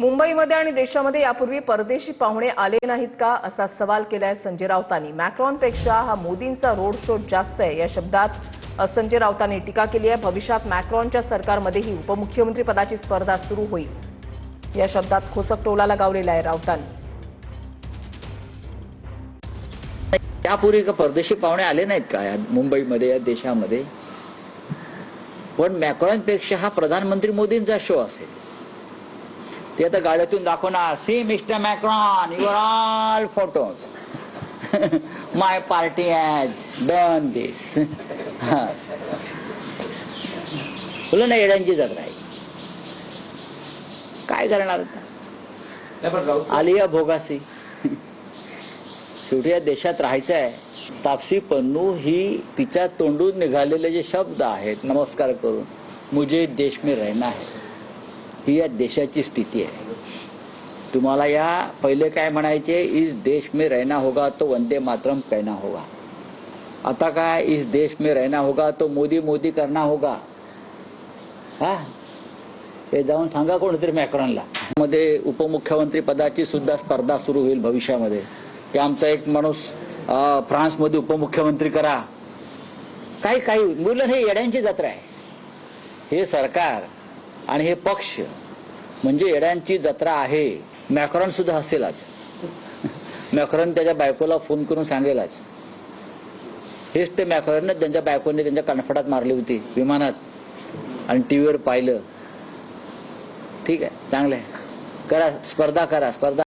मुंबईमध्ये आणि देशामध्ये यापूर्वी परदेशी पाहुणे आले नाहीत का असा सवाल केलाय संजय राऊतांनी। मॅक्रॉनपेक्षा हा मोदींचा रोड शो जास्त आहे या शब्दात संजय राऊतांनी टीका केली आहे। भविष्यात मॅक्रॉनच्या सरकारमध्येही उपमुख्यमंत्री पदाची स्पर्धा सुरू होईल या शब्दात खोचक टोला लगावलेला आहे राऊतांनी। यापूर्वी का परदेशी पाहुणे आले नाहीत का या मुंबईमध्ये या देशामध्ये? पण मॅक्रॉनपेक्षा हा प्रधानमंत्री मोदींचा शो असेल। ते आता गाड्यातून दाखवणार, see mister Macron, your all photos, my party has done this. बोला ना, येड्यांची जत्रा आहे। काय करणार आता? आलिया भोगासी। शेवटी या देशात राहायचं आहे। तापसी पन्नू ही तिच्या तोंडून निघालेले जे शब्द आहेत, नमस्कार करून मुझे देश में रहना है, ही या देशाची स्थिती आहे। तुम्हाला या पहिले काय म्हणायचे, इस देश में रहना होगा तो वंदे मातरम कहना होगा। आता काय, इस देश में रहना होगा तो मोदी मोदी करना होगा। हा, हे जाऊन सांगा कोणतरी मॅक्रॉनला। मध्ये उपमुख्यमंत्री पदाची सुद्धा स्पर्धा सुरू होईल भविष्यामध्ये, की आमचा एक माणूस फ्रान्समध्ये उपमुख्यमंत्री करा। काही मुलं, हे येड्यांची जत्रा आहे। हे सरकार आणि हे पक्ष म्हणजे येड्यांची जत्रा आहे। मॅक्रॉन सुद्धा हसेलच। मॅक्रॉन त्याच्या बायकोला फोन करून सांगेलच। हेच ते मॅक्रॉन त्यांच्या बायकोने त्यांच्या कणफडात मारली होती विमानात आणि टीव्हीवर पाहिलं। ठीक आहे, चांगलं आहे, करा स्पर्धा, करा स्पर्धा।